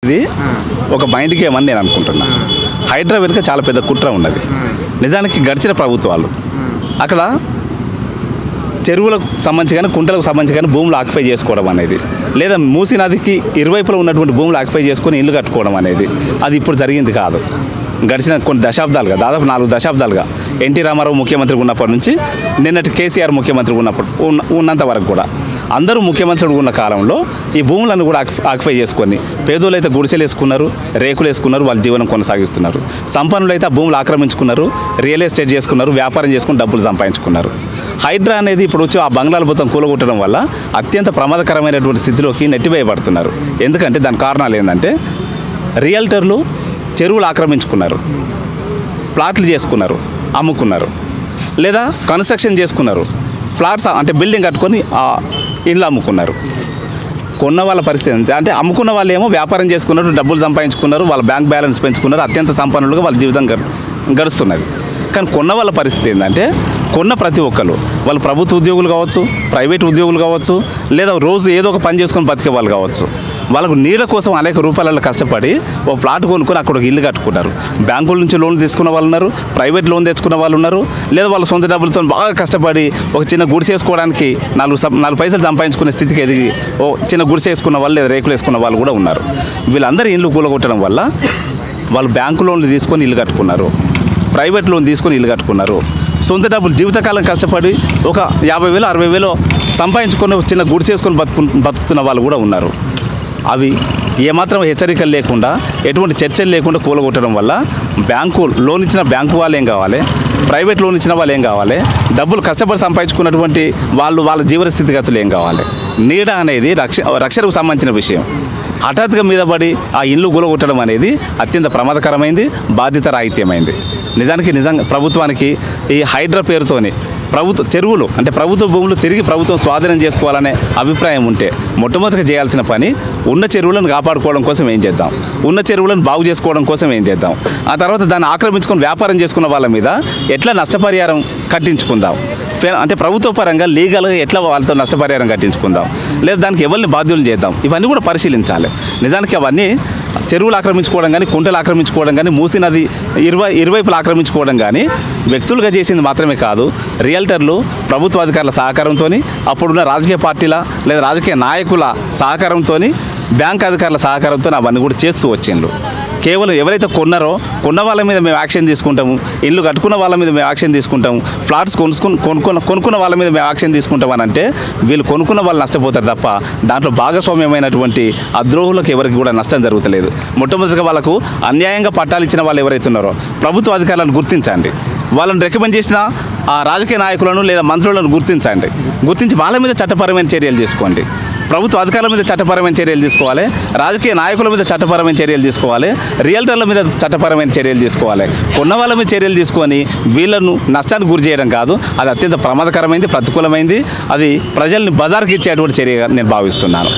ఇది ఒక mind game అని నేను అనుకుంటున్నా. హైడ్రా వెనుక చాలా పెద్ద కుట్ర ఉన్నది. నిజానికి గడిచిన ప్రభుత్వాలు అక్కడ చెరువులకు సంబంధించి కానీ కుంటలకు సంబంధించి కానీ భూములు ఆక్యుపై చేసుకోవడం అనేది, లేదా మూసీ నదికి ఇరువైపులో ఉన్నటువంటి భూములు ఆక్యుపై చేసుకొని ఇల్లు కట్టుకోవడం అనేది అది ఇప్పుడు జరిగింది కాదు. గడిచిన కొన్ని దశాబ్దాలుగా, దాదాపు 4 దశాబ్దాలుగా ఎన్టీ రామారావు ముఖ్యమంత్రిగా ఉన్నప్పటి నుంచి నిన్నటి కేసీఆర్ ముఖ్యమంత్రిగా ఉన్నంత వరకు కూడా అందరూ ముఖ్యమంత్రులు ఉన్న కాలంలో ఈ భూములను కూడా ఆక్యుపై చేసుకొని పేదోళ్ళు అయితే గుడిసెలు వేసుకున్నారు, రేకులు వేసుకున్నారు, వాళ్ళ జీవనం కొనసాగిస్తున్నారు. సంపన్నులు అయితే ఆ భూములు ఆక్రమించుకున్నారు, రియల్ ఎస్టేట్ చేసుకున్నారు, వ్యాపారం చేసుకుని డబ్బులు సంపాదించుకున్నారు. హైడ్రా అనేది ఇప్పుడు వచ్చి ఆ బంగ్లాల మొత్తం కూలగొట్టడం వల్ల అత్యంత ప్రమాదకరమైనటువంటి స్థితిలోకి నెట్టివేయబడుతున్నారు. ఎందుకంటే దాని కారణాలు ఏంటంటే రియల్టర్లు చెరువులు ఆక్రమించుకున్నారు, ప్లాట్లు చేసుకున్నారు, అమ్ముకున్నారు, లేదా కన్స్ట్రక్షన్ చేసుకున్నారు, ఫ్లాట్స్ అంటే బిల్డింగ్ కట్టుకొని ఇళ్ళు అమ్ముకున్నారు. కొన్న వాళ్ళ పరిస్థితి అంటే అమ్ముకున్న వాళ్ళు ఏమో వ్యాపారం చేసుకున్నారు, డబ్బులు సంపాదించుకున్నారు, వాళ్ళ బ్యాంక్ బ్యాలెన్స్ పెంచుకున్నారు, అత్యంత సంపన్నులుగా వాళ్ళ జీవితం గడుస్తున్నది. కానీ కొన్న వాళ్ళ పరిస్థితి ఏంటంటే కొన్న ప్రతి ఒక్కరు వాళ్ళు ప్రభుత్వ ఉద్యోగులు కావచ్చు, ప్రైవేట్ ఉద్యోగులు కావచ్చు, లేదా రోజు ఏదో ఒక పని చేసుకొని బతికే వాళ్ళు కావచ్చు, వాళ్ళకు నీళ్ళ కోసం అనేక రూపాయలలో కష్టపడి ఓ ప్లాట్ కొనుక్కొని అక్కడ ఒక ఇల్లు కట్టుకున్నారు. బ్యాంకుల నుంచి లోన్లు తీసుకున్న వాళ్ళు ఉన్నారు, ప్రైవేట్ లోన్ తెచ్చుకున్న వాళ్ళు ఉన్నారు, లేదా వాళ్ళ సొంత డబ్బులతో బాగా కష్టపడి ఒక చిన్న గుడిసె వేసుకోవడానికి 4 పైసలు సంపాదించుకునే స్థితికి ఎదిగి ఓ చిన్న గుడిసె వేసుకున్న వాళ్ళు, లేదా రేకులు వేసుకున్న వాళ్ళు కూడా ఉన్నారు. వీళ్ళందరూ ఇల్లు కూలగొట్టడం వల్ల వాళ్ళు బ్యాంకు లోన్లు తీసుకొని ఇల్లు కట్టుకున్నారు, ప్రైవేట్ లోన్ తీసుకొని ఇల్లు కట్టుకున్నారు, సొంత డబ్బులు జీవితకాలం కష్టపడి ఒక 50,000 60,000 సంపాదించుకొని చిన్న గుడిసె వేసుకొని బతుకుతున్న వాళ్ళు కూడా ఉన్నారు. అవి ఏమాత్రం హెచ్చరికలు లేకుండా, ఎటువంటి చర్చలు లేకుండా కూలగొట్టడం వల్ల బ్యాంకు లోన్ ఇచ్చిన బ్యాంకు వాళ్ళు ఏం కావాలి, ప్రైవేట్ లోన్ ఇచ్చిన వాళ్ళు ఏం కావాలి, డబ్బులు కష్టపడి సంపాదించుకున్నటువంటి వాళ్ళ జీవన స్థితిగతులు ఏం కావాలి. నీడ అనేది రక్షణకు సంబంధించిన విషయం. హఠాత్తుగా మీద పడి ఆ ఇల్లు కూలగొట్టడం అనేది అత్యంత ప్రమాదకరమైంది, బాధ్యత రాహిత్యమైంది. నిజంగా ప్రభుత్వానికి ఈ హైడ్రా పేరుతోని చెరువులు అంటే ప్రభుత్వ భూములు తిరిగి ప్రభుత్వం స్వాధీనం చేసుకోవాలనే అభిప్రాయం ఉంటే మొట్టమొదటిగా చేయాల్సిన పని ఉన్న చెరువులను కాపాడుకోవడం కోసం ఏం చేద్దాం, ఉన్న చెరువులను బాగు చేసుకోవడం కోసం ఏం చేద్దాం, ఆ తర్వాత దాన్ని ఆక్రమించుకొని వ్యాపారం చేసుకున్న వాళ్ళ మీద ఎట్లా నష్టపరిహారం కట్టించుకుందాం, అంటే ప్రభుత్వ పరంగా లీగల్గా ఎట్లా వాళ్ళతో నష్టపరిహారం కట్టించుకుందాం, లేదా దానికి ఎవరిని బాధ్యులు చేద్దాం, ఇవన్నీ కూడా పరిశీలించాలి. నిజానికి అవన్నీ చెరువులు ఆక్రమించుకోవడం కానీ, కుంటలు ఆక్రమించుకోవడం కానీ, మూసీ నది ఇరువైపులు ఆక్రమించుకోవడం కానీ వ్యక్తులుగా చేసింది మాత్రమే కాదు, రియల్టర్లు ప్రభుత్వ అధికారుల సహకారంతో, అప్పుడున్న రాజకీయ పార్టీల లేదా రాజకీయ నాయకుల సహకారంతో, బ్యాంక్ అధికారుల సహకారంతో అవన్నీ కూడా చేస్తూ వచ్చిండ్రు. కేవలం ఎవరైతే కొన్న వాళ్ళ మీద మేము యాక్షన్ తీసుకుంటాము, ఇల్లు కట్టుకున్న వాళ్ళ మీద మేము యాక్షన్ తీసుకుంటాము, ఫ్లాట్స్ కొనుక్కున్న వాళ్ళ మీద మేము యాక్షన్ తీసుకుంటాం అని అంటే వీళ్ళు కొనుక్కున్న వాళ్ళు నష్టపోతారు తప్ప దాంట్లో భాగస్వామ్యమైనటువంటి అద్రోహులకు ఎవరికి కూడా నష్టం జరుగుతలేదు. మొట్టమొదటిగా వాళ్ళకు అన్యాయంగా పట్టాలు ఇచ్చిన వాళ్ళు ఎవరైతే ఉన్నారో ప్రభుత్వ అధికారులను గుర్తించండి, వాళ్ళని రికమెండ్ చేసిన ఆ రాజకీయ నాయకులను లేదా మంత్రులను గుర్తించి వాళ్ళ మీద చట్టపరమైన చర్యలు తీసుకోండి. ప్రభుత్వ అధికారుల మీద చట్టపరమైన చర్యలు తీసుకోవాలి, రాజకీయ నాయకుల మీద చట్టపరమైన చర్యలు తీసుకోవాలి, రియల్టర్ల మీద చట్టపరమైన చర్యలు తీసుకోవాలి. కొన్న వాళ్ళ మీద చర్యలు తీసుకొని వీళ్ళను నష్టానికి గురి చేయడం కాదు, అది అత్యంత ప్రమాదకరమైంది, ప్రతికూలమైంది, అది ప్రజల్ని బజార్కి ఇచ్చేటువంటి చర్యగా నేను భావిస్తున్నాను.